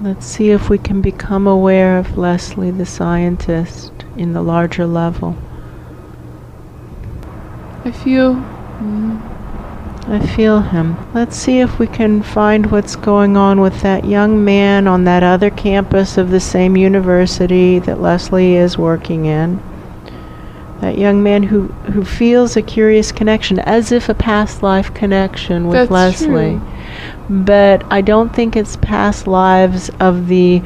Let's see if we can become aware of Leslie the scientist in the larger level. I feel him. Let's see if we can find what's going on with that young man on that other campus of the same university that Leslie is working in. That young man who feels a curious connection, as if a past life connection with Leslie. True. But I don't think it's past lives of the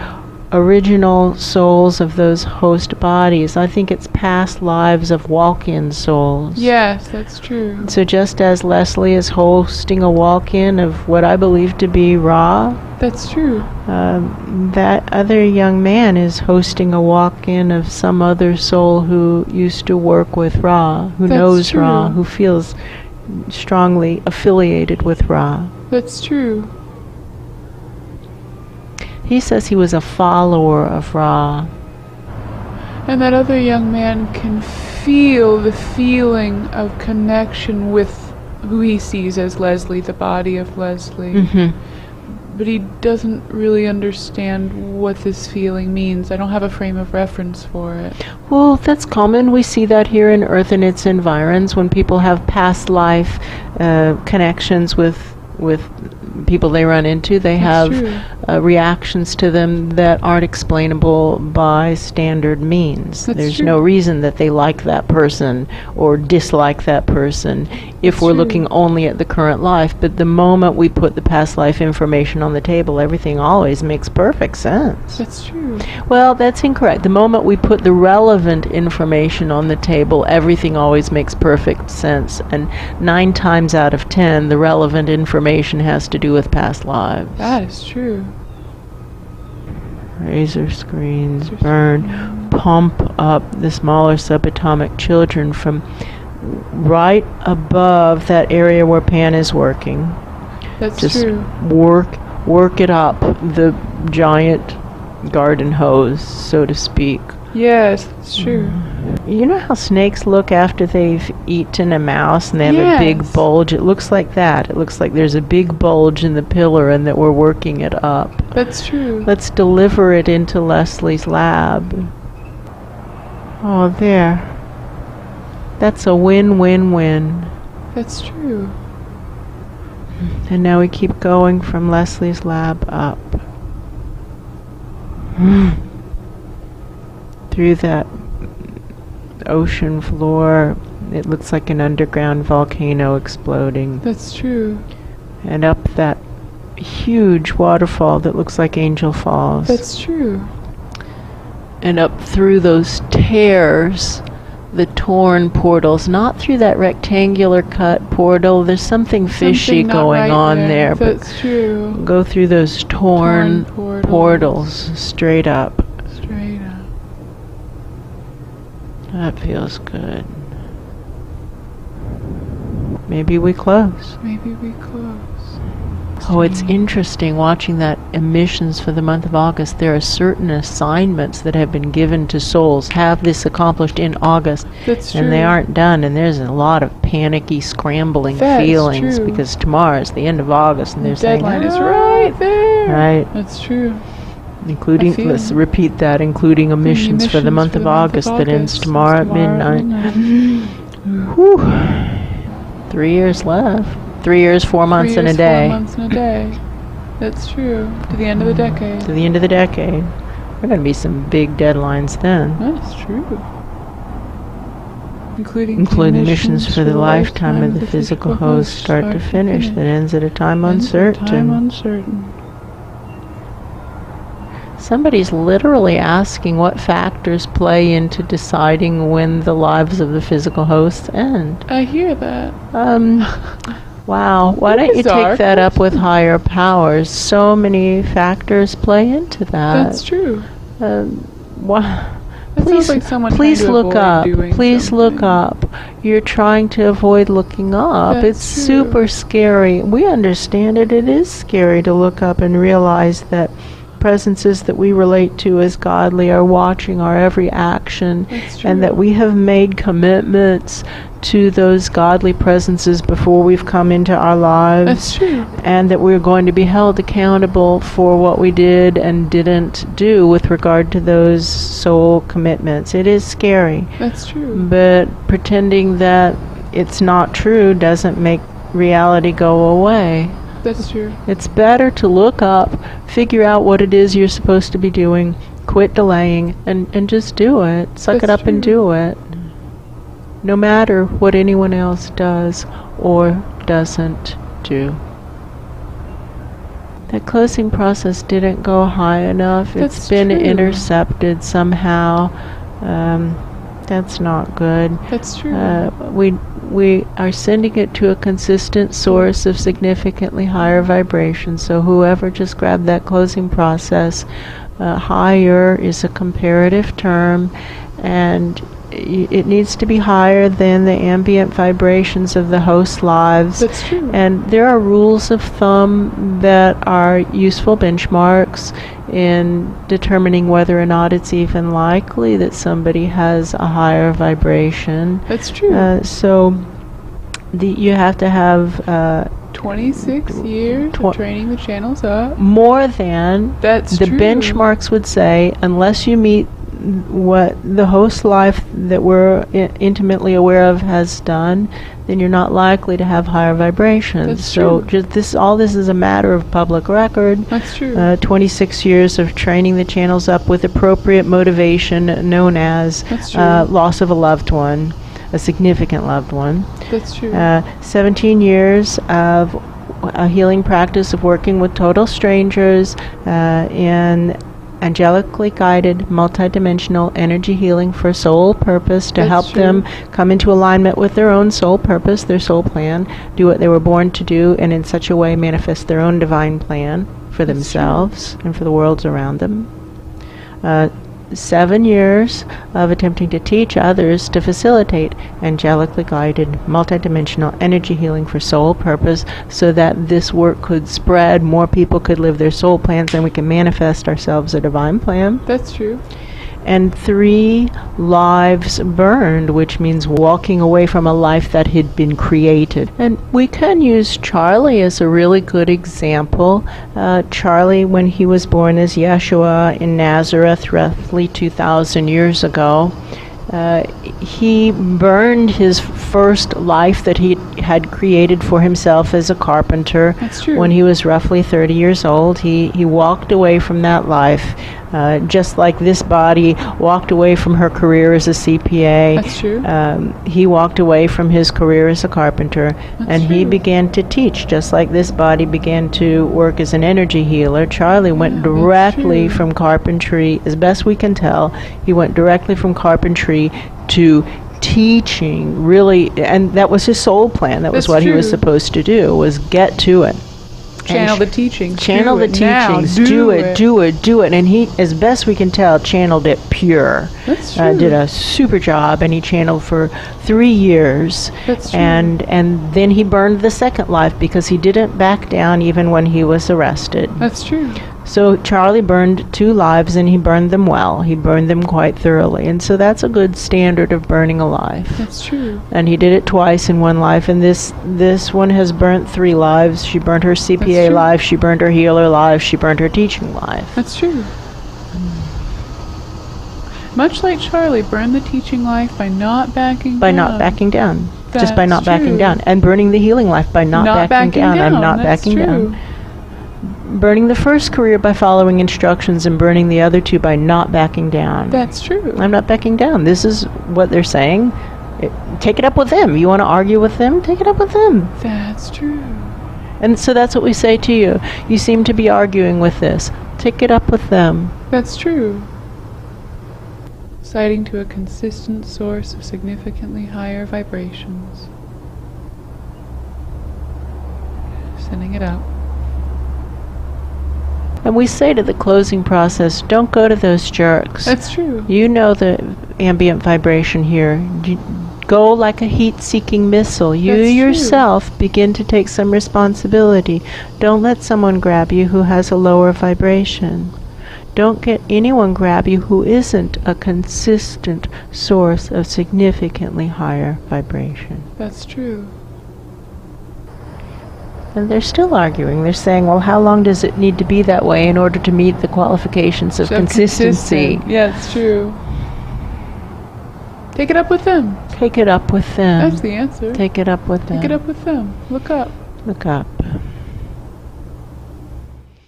original souls of those host bodies. I think it's past lives of walk-in souls. Yes, that's true. So just as Leslie is hosting a walk-in of what I believe to be Ra, that's true. that other young man is hosting a walk-in of some other soul who used to work with Ra, who knows true. Ra, who feels strongly affiliated with Ra. That's true. He says he was a follower of Ra. And that other young man can feel the feeling of connection with who he sees as Leslie, the body of Leslie. Mm-hmm. But he doesn't really understand what this feeling means. I don't have a frame of reference for it. Well, that's common. We see that here in Earth and its environs when people have past life connections with people they run into. They have reactions to them that aren't explainable by standard means. There's no reason that they like that person or dislike that person if we're looking only at the current life. But the moment we put the past life information on the table, everything always makes perfect sense. That's true. Well, that's incorrect. The moment we put the relevant information on the table, everything always makes perfect sense. And 9 times out of 10, the relevant information has to do with past lives. That is true. Razor screens burn, pump up the smaller subatomic children from right above that area where Pan is working. That's just true. Work it up, the giant garden hose, so to speak. Yes, that's true. You know how snakes look after they've eaten a mouse and they have a big bulge? It looks like that. It looks like there's a big bulge in the pillar and that we're working it up. That's true. Let's deliver it into Leslie's lab. Oh, there. That's a win-win-win. That's true. And now we keep going from Leslie's lab up. Through that ocean floor. It looks like an underground volcano exploding. That's true. And up that huge waterfall that looks like Angel Falls. That's true. And up through those tears, the torn portals, not through that rectangular cut portal. There's something fishy going on there. That's true. Go through those torn portals straight up. Straight up. That feels good. Maybe we close. Maybe we close. Oh, it's interesting watching that emissions for the month of August. There are certain assignments that have been given to souls. Have this accomplished in August. That's true. And they aren't done. And there's a lot of panicky, scrambling feelings because tomorrow is the end of August. And they're saying, deadline is right there. Right. That's true. Including, let's repeat that, including emissions for the month of August that ends tomorrow at midnight. Whew. 3 years left. 3 years, 4 months, and a day. 4 months and a day. That's true. To the end of the decade. To the end of the decade. There are going to be some big deadlines then. That's true. Including missions for the lifetime of the physical host, start to finish, that ends at a time uncertain. Somebody's literally asking what factors play into deciding when the lives of the physical hosts end. I hear that. Wow, why don't you take that up with higher powers? So many factors play into that. That's true. Please look up. Please look up. You're trying to avoid looking up. It's super scary. We understand it. It is scary to look up and realize that presences that we relate to as godly are watching our every action, and that we have made commitments to those godly presences before we've come into our lives. That's true. And that we're going to be held accountable for what we did and didn't do with regard to those soul commitments. It is scary. That's true. But pretending that it's not true doesn't make reality go away. That's true. It's better to look up, figure out what it is you're supposed to be doing, quit delaying, and just do it. Suck it up and do it. No matter what anyone else does or doesn't do. That closing process didn't go high enough. It's been intercepted somehow. That's not good. That's true. We are sending it to a consistent source of significantly higher vibration. So whoever just grabbed that closing process, higher is a comparative term, and it needs to be higher than the ambient vibrations of the host lives. That's true. And there are rules of thumb that are useful benchmarks in determining whether or not it's even likely that somebody has a higher vibration. That's true. So you have to have 26 years of training the channels up. More than That's the true. benchmarks would say, unless you meet what the host life that we're intimately aware of has done, then you're not likely to have higher vibrations. That's so true. all this is a matter of public record. That's true. 26 years of training the channels up with appropriate motivation, known as loss of a loved one, a significant loved one. That's true. 17 years of a healing practice of working with total strangers in angelically guided, multidimensional energy healing for soul purpose, to help them come into alignment with their own soul purpose, their soul plan, do what they were born to do, and in such a way manifest their own divine plan for themselves and for the worlds around them. 7 years of attempting to teach others to facilitate angelically guided, multidimensional energy healing for soul purpose, so that this work could spread, more people could live their soul plans, and we can manifest ourselves a divine plan. That's true. And 3 lives burned, which means walking away from a life that had been created. And we can use Charlie as a really good example. Charlie, when he was born as Yeshua in Nazareth roughly 2,000 years ago, he burned his first life that he had created for himself as a carpenter. That's true. When he was roughly 30 years old. He walked away from that life, just like this body walked away from her career as a CPA. That's true. He walked away from his career as a carpenter, and he began to teach, just like this body began to work as an energy healer. Charlie went directly from carpentry, as best we can tell, he went directly from carpentry to teaching, really, and that was his soul plan. That was what he was supposed to do, was get to it. Channel the teachings. Channel the teachings. Do it. And he, as best we can tell, channeled it pure. That's true. Did a super job, and he channeled for 3 years. That's true. And then he burned the second life because he didn't back down even when he was arrested. That's true. So Charlie burned 2 lives, and he burned them well. He burned them quite thoroughly. And so that's a good standard of burning a life. That's true. And he did it twice in one life. And this one has burnt 3 lives. She burned her CPA life. She burned her healer life. She burned her teaching life. That's true. Much like Charlie burned the teaching life by not backing down. By not backing down. Just by not That's backing true. down. And burning the healing life by not backing down. I'm not That's backing true. down. Burning the first career by following instructions, and burning the other 2 by not backing down. That's true. I'm not backing down. This is what they're saying. Take it up with them. You want to argue with them? Take it up with them. That's true. And so that's what we say to you. You seem to be arguing with this. Take it up with them. That's true. Citing to a consistent source of significantly higher vibrations. Sending it out. And we say to the closing process, don't go to those jerks. That's true. You know the ambient vibration here. Go like a heat-seeking missile. You That's yourself begin to take some responsibility. Don't let someone grab you who has a lower vibration. Don't get anyone grab you who isn't a consistent source of significantly higher vibration. That's true. And they're still arguing. They're saying, well, how long does it need to be that way in order to meet the qualifications of consistency? Yeah, it's true. Take it up with them. Take it up with them. That's the answer. Take it up with them. Take it up with them. Look up. Look up.